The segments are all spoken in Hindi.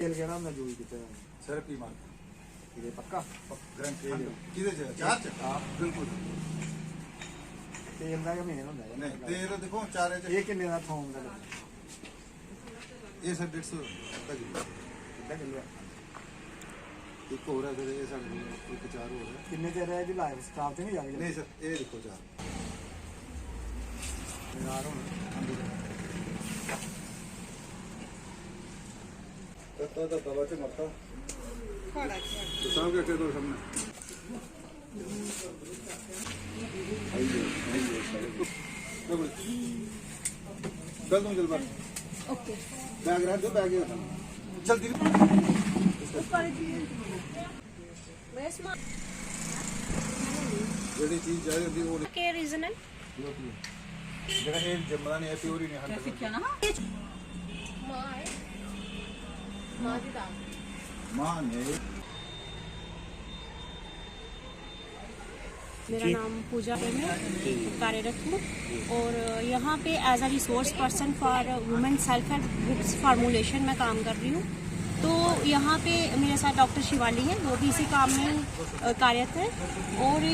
तेल केड़ा मैं यूज किया सर पी मार ये पक्का गारंटी किदे च चार च हां बिल्कुल तेल दा के महीने होंदा है नहीं तेल देखो चारे च ये किन्ने दा थोम दा ये सर 150 तक कितना किलो एक हो रहा है ये सर एक चार हो रहा है किन्ने चेर है जी लाइव स्टाफ ते नहीं जाके नहीं सर ये देखो चार यार तो दवा से मरता तो सब क्या कह दो सामने चल तुम जल्द ओके बैग रख दो बैग जल्दी ਜਿਹੜੀ ਚੀਜ਼ ਚਾਹੀਦੀ ਹੁੰਦੀ ਉਹ क्या रीजन है ਜਿਹੜਾ ਇਹ ਜੰਮਦਾ ਨਹੀਂ ਹੈ ਪਿਓਰ ਹੀ ਨਹੀਂ ਹੰਡ क्या ना ਮਾਂ ਨੇ मेरा नाम पूजा है, कार्यरत हूँ और यहाँ पे as a resource person for women self help groups formulation में काम कर रही हूँ। तो यहाँ पे मेरे साथ डॉक्टर शिवाली हैं, वो भी इसी काम में कार्यरत है। और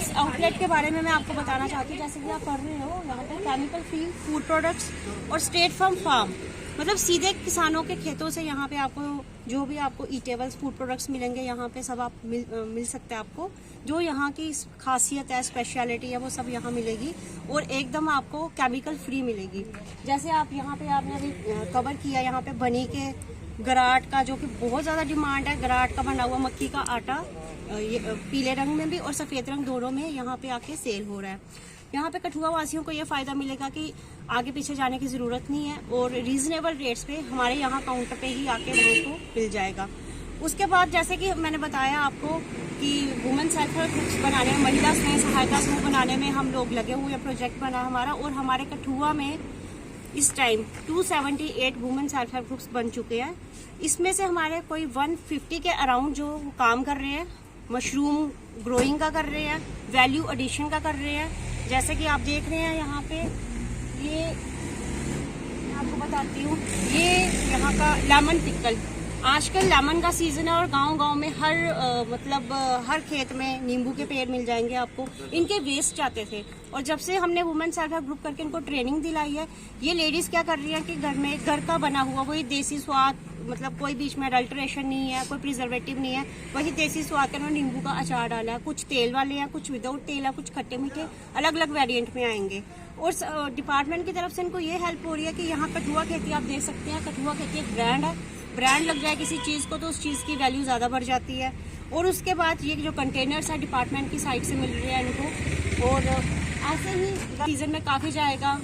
इस आउटलेट के बारे में मैं आपको बताना चाहती हूँ, जैसे कि आप पढ़ रहे हो यहाँ पे केमिकल फ्री फूड प्रोडक्ट्स और स्ट्रेट फ्रॉम फार्म, मतलब सीधे किसानों के खेतों से यहाँ पे आपको जो भी आपको ईटेबल्स फूड प्रोडक्ट्स मिलेंगे यहाँ पे सब आप मिल सकते हैं। आपको जो यहाँ की खासियत है, स्पेशलिटी है, वो सब यहाँ मिलेगी और एकदम आपको केमिकल फ्री मिलेगी। जैसे आप यहाँ पे आपने अभी कवर किया यहाँ पे बनी के गराट का, जो कि बहुत ज़्यादा डिमांड है, गराट का बना हुआ मक्की का आटा ये पीले रंग में भी और सफ़ेद रंग दोनों में यहाँ पे आके सेल हो रहा है। यहाँ पे कठुआ वासियों को ये फ़ायदा मिलेगा कि आगे पीछे जाने की ज़रूरत नहीं है और रीज़नेबल रेट्स पे हमारे यहाँ काउंटर पे ही आके वहाँ को मिल जाएगा। उसके बाद जैसे कि मैंने बताया आपको कि वुमेन सेल्फ हेल्प ग्रुप्स बनाने में, महिला स्नेह सहायता समूह बनाने में हम लोग लगे हुए, प्रोजेक्ट बना हमारा, और हमारे कठुआ में इस time 278 women self help groups बन चुके हैं। इसमें से हमारे कोई 150 के अराउंड जो काम कर रहे हैं, मशरूम ग्रोइंग का कर रहे हैं, वैल्यू एडिशन का कर रहे हैं। जैसे कि आप देख रहे हैं यहाँ पे, ये मैं आपको बताती हूँ, ये यहाँ का लेमन पिकल, आजकल लेमन का सीजन है और गांव-गांव में हर खेत में नींबू के पेड़ मिल जाएंगे आपको। इनके वेस्ट जाते थे और जब से हमने वुमेन सेल्फ हेल्प ग्रुप करके इनको ट्रेनिंग दिलाई है, ये लेडीज क्या कर रही हैं कि घर का बना हुआ वही देसी स्वाद, मतलब कोई बीच में अडल्ट्रेशन नहीं है, कोई प्रिजर्वेटिव नहीं है, वही देसी स्वाद का नींबू का अचार डाला है। कुछ तेल वाले हैं, कुछ विदाउट तेल है, कुछ खट्टे मीठे, अलग अलग वेरिएंट में आएंगे। और डिपार्टमेंट की तरफ से इनको ये हेल्प हो रही है कि यहाँ कठुआ खेती आप देख सकते हैं, कठुआ खेती एक ब्रांड है, ब्रांड लग जाए किसी चीज़ को तो उस चीज़ की वैल्यू ज़्यादा बढ़ जाती है। और उसके बाद ये जो कंटेनर्स है डिपार्टमेंट की साइड से मिल रहे हैं इनको, और ऐसे ही सीजन में काफ़ी जाएगा।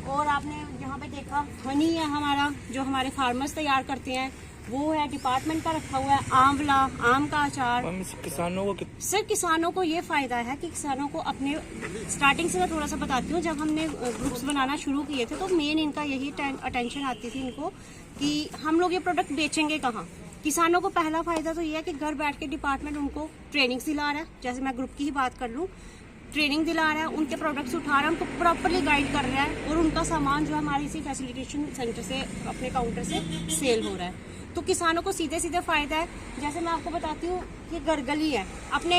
और आपने यहाँ पे देखा हनी है हमारा, जो हमारे फार्मर्स तैयार करते हैं, वो है डिपार्टमेंट का रखा हुआ है। आंवला, आम का अचार, किसानों को सिर्फ किसानों को ये फायदा है कि किसानों को अपने स्टार्टिंग से मैं थोड़ा सा बताती हूँ, जब हमने ग्रुप्स बनाना शुरू किए थे तो मेन इनका यही अटेंशन आती थी इनको कि हम लोग ये प्रोडक्ट बेचेंगे कहाँ। किसानों को पहला फायदा तो ये है कि घर बैठ के डिपार्टमेंट उनको ट्रेनिंग्स दिला रहा है। जैसे मैं ग्रुप की ही बात कर लूँ, ट्रेनिंग दिला रहा है, उनके प्रोडक्ट्स उठा रहा है, उनको प्रॉपरली गाइड कर रहा है और उनका सामान जो है हमारे इसी फैसिलिटेशन सेंटर से, अपने काउंटर से सेल हो रहा है। तो किसानों को सीधे सीधे फायदा है। जैसे मैं आपको बताती हूँ, ये गरगली है, अपने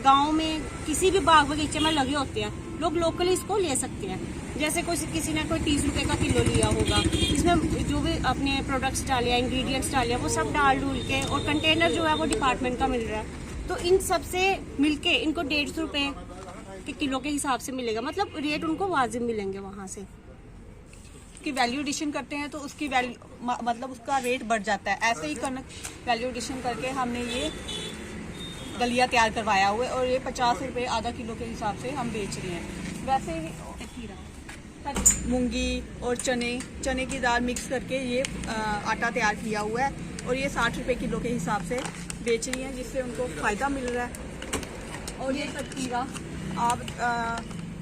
गांव में किसी भी बाग बगीचे में लगे होते हैं, लोग लोकली इसको ले सकते हैं। जैसे किसी ने कोई 30 रुपए का किलो लिया होगा, इसमें जो भी अपने प्रोडक्ट्स डाले हैं, इंग्रेडिएंट्स डाले हैं, वो सब डाल डूल के, और कंटेनर जो है वो डिपार्टमेंट का मिल रहा है। तो इन सब से मिलके इनको 150 रुपए के किलो के हिसाब से मिलेगा, मतलब रेट उनको वाजिब मिलेंगे वहाँ से। की वैल्यू एडिशन करते हैं तो उसकी मतलब उसका रेट बढ़ जाता है। ऐसे ही वैल्यू एडिशन करके हमने ये दलिया तैयार करवाया हुआ है और ये 50 रुपये आधा किलो के हिसाब से हम बेच रहे हैं। वैसे ही मूंगी और चने की दाल मिक्स करके ये आटा तैयार किया हुआ है और ये 60 रुपये किलो के हिसाब से बेच रही हैं, जिससे उनको फ़ायदा मिल रहा है। और ये तकीरा आप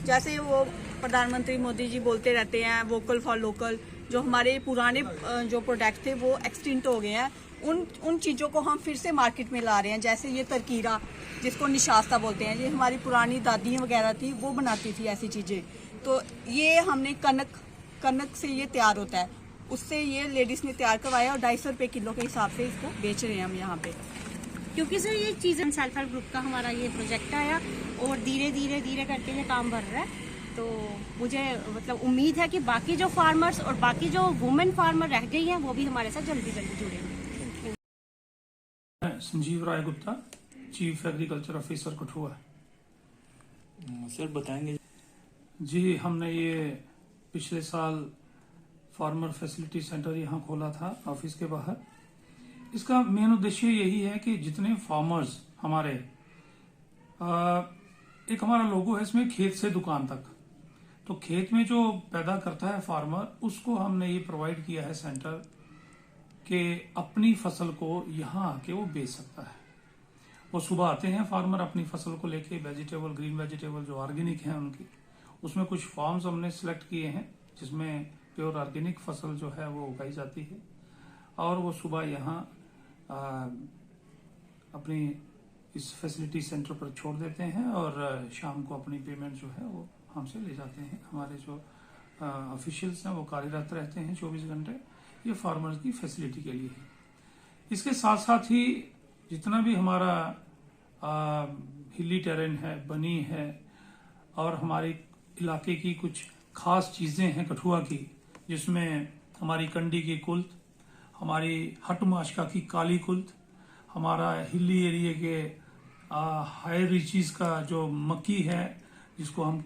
जैसे वो प्रधानमंत्री मोदी जी बोलते रहते हैं वोकल फॉर लोकल, जो हमारे पुराने जो प्रोडक्ट थे वो एक्सटिंक्ट हो गए हैं, उन चीज़ों को हम फिर से मार्केट में ला रहे हैं। जैसे ये तरकीरा, जिसको निशास्ता बोलते हैं, ये हमारी पुरानी दादी वगैरह थी, वो बनाती थी ऐसी चीज़ें। तो ये हमने कनक से ये तैयार होता है, उससे ये लेडीज ने तैयार करवाया और 250 रुपये किलो के हिसाब से इसको बेच रहे हैं हम यहाँ पे। क्योंकि सर ये चीज़ें सेल्फ हेल्प ग्रुप का हमारा ये प्रोजेक्ट आया और धीरे धीरे करके ये काम बढ़ रहा है। तो मुझे मतलब उम्मीद है कि बाकी जो फार्मर्स और बाकी जो वुमेन फार्मर रह गई हैं वो भी हमारे साथ जल्दी जुड़ेंगे। Sanjeev Rai Gupta, chief agriculture officer Kathua. Sir बताएंगे जी, हमने ये पिछले साल फार्मर फैसिलिटी सेंटर यहाँ खोला था ऑफिस के बाहर। इसका मेन उद्देश्य यही है कि जितने फार्मर्स हमारे एक हमारा लोगो है इसमें खेत से दुकान तक, तो खेत में जो पैदा करता है फार्मर उसको हमने ये प्रोवाइड किया है सेंटर कि अपनी फसल को यहाँ आके वो बेच सकता है। वो सुबह आते हैं फार्मर अपनी फसल को लेके, वेजिटेबल, ग्रीन वेजिटेबल जो ऑर्गेनिक है उनकी, उसमें कुछ फार्म्स हमने सिलेक्ट किए हैं जिसमें प्योर ऑर्गेनिक फसल जो है वो उगाई जाती है, और वो सुबह यहाँ अपनी इस फैसिलिटी सेंटर पर छोड़ देते हैं और शाम को अपनी पेमेंट जो है वो हमसे ले जाते हैं। हमारे जो ऑफिशियल्स हैं वो कार्यरत रहते हैं 24 घंटे, ये फार्मर्स की फैसिलिटी के लिए है। इसके साथ साथ ही जितना भी हमारा हिली टेरेन है, बनी है, और हमारे इलाके की कुछ खास चीजें हैं कठुआ की, जिसमें हमारी कंडी की कुल्थ, हमारी हट माशका की काली कुल्थ, हमारा हिली एरिया के हाई रिचीज का जो मक्की है जिसको हम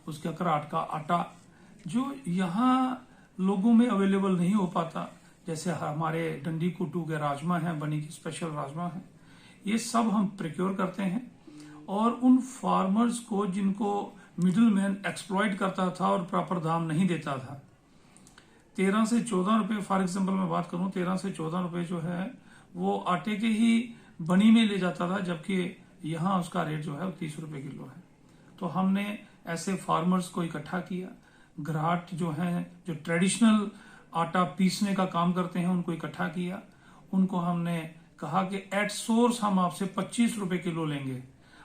उसके कराट का आटा, जो यहाँ लोगों में अवेलेबल नहीं हो पाता, जैसे हमारे डंडी कुट्टू के राजमा हैं, बनी की स्पेशल राजमा है, ये सब हम प्रिक्योर करते हैं। और उन फार्मर्स को जिनको मिडिल मैन एक्सप्लॉइट करता था और प्रॉपर दाम नहीं देता था, 13 से 14 रुपए, फॉर एग्जाम्पल मैं बात करूं, 13 से 14 रुपए जो है वो आटे के ही बनी में ले जाता था, जबकि यहाँ उसका रेट जो है वो 30 रुपए किलो है। तो हमने ऐसे फार्मर्स को इकट्ठा किया, घराट जो है जो ट्रेडिशनल आटा पीसने का काम करते हैं उनको इकट्ठा किया, उनको हमने कहा कि एट सोर्स हम आपसे 25 रुपए किलो लेंगे।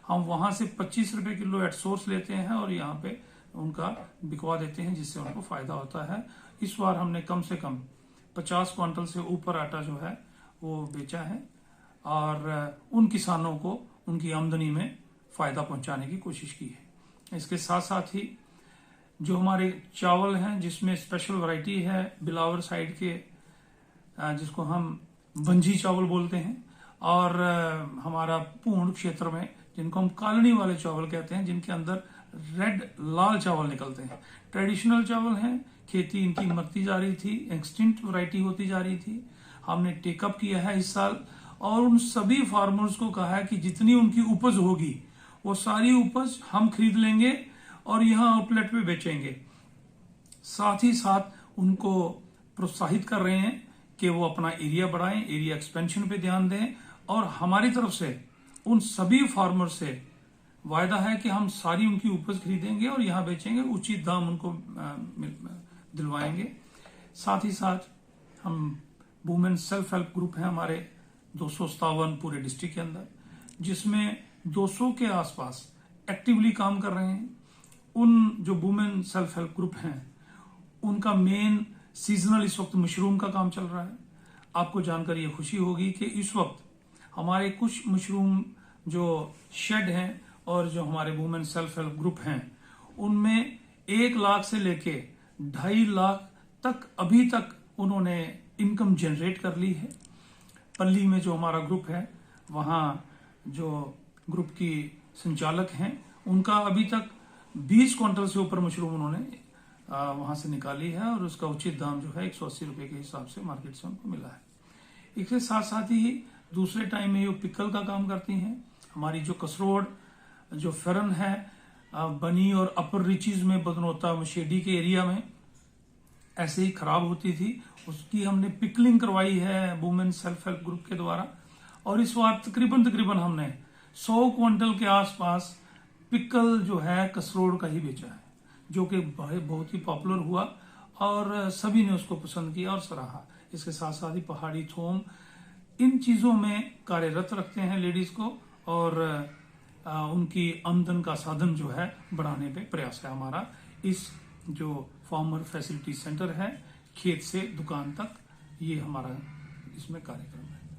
हम वहां से 25 रुपए किलो एट सोर्स लेते हैं और यहाँ पे उनका बिकवा देते हैं, जिससे उनको फायदा होता है। इस बार हमने कम से कम 50 क्विंटल से ऊपर आटा जो है वो बेचा है और उन किसानों को उनकी आमदनी में फायदा पहुंचाने की कोशिश की है। इसके साथ साथ ही जो हमारे चावल हैं जिसमें स्पेशल वैरायटी है बिलावर साइड के, जिसको हम बंजी चावल बोलते हैं, और हमारा पूर्ण क्षेत्र में जिनको हम कालनी वाले चावल कहते हैं, जिनके अंदर रेड लाल चावल निकलते हैं, ट्रेडिशनल चावल हैं। खेती इनकी मरती जा रही थी, एक्सटिंक्ट वैरायटी होती जा रही थी। हमने टेकअप किया है इस साल और उन सभी फार्मर्स को कहा है कि जितनी उनकी उपज होगी वो सारी उपज हम खरीद लेंगे और यहाँ आउटलेट पे बेचेंगे। साथ ही साथ उनको प्रोत्साहित कर रहे हैं कि वो अपना एरिया बढ़ाएं, एरिया एक्सपेंशन पे ध्यान दें, और हमारी तरफ से उन सभी फार्मर से वायदा है कि हम सारी उनकी उपज खरीदेंगे और यहाँ बेचेंगे, उचित दाम उनको दिलवाएंगे। साथ ही साथ हम वुमेन सेल्फ हेल्प ग्रुप है हमारे 257 पूरे डिस्ट्रिक्ट के अंदर, जिसमें 200 के आसपास एक्टिवली काम कर रहे हैं। उन जो वुमेन सेल्फ हेल्प ग्रुप हैं उनका मेन सीजनल इस वक्त मशरूम का काम चल रहा है। आपको जानकर ये खुशी होगी कि इस वक्त हमारे कुछ मशरूम जो शेड हैं और जो हमारे वुमेन सेल्फ हेल्प ग्रुप हैं उनमें 1 लाख से लेके 2.5 लाख तक अभी तक उन्होंने इनकम जनरेट कर ली है। पल्ली में जो हमारा ग्रुप है वहाँ जो ग्रुप की संचालक हैं उनका अभी तक 20 क्विंटल से ऊपर मशरूम उन्होंने वहां से निकाली है और उसका उचित दाम जो है 180 रुपए के हिसाब से मार्केट से उनको मिला है। इसके साथ साथ ही दूसरे टाइम में ये पिकल का काम करती हैं। हमारी जो कसरोड़ जो फेरन है बनी और अपर रिचीज में बदनौता मशेडी के एरिया में ऐसे ही खराब होती थी, उसकी हमने पिकलिंग करवाई है वुमेन सेल्फ हेल्प ग्रुप के द्वारा, और इस बार तकरीबन हमने 100 क्विंटल के आसपास पिकल जो है कसरोड़ का ही बेचा है, जो कि बहुत ही पॉपुलर हुआ और सभी ने उसको पसंद किया और सराहा। इसके साथ साथ ही पहाड़ी थोम इन चीजों में कार्यरत रखते हैं लेडीज को, और उनकी आमदन का साधन जो है बढ़ाने पे प्रयास है हमारा। इस जो फार्मर फैसिलिटी सेंटर है खेत से दुकान तक, ये हमारा इसमें कार्यक्रम है।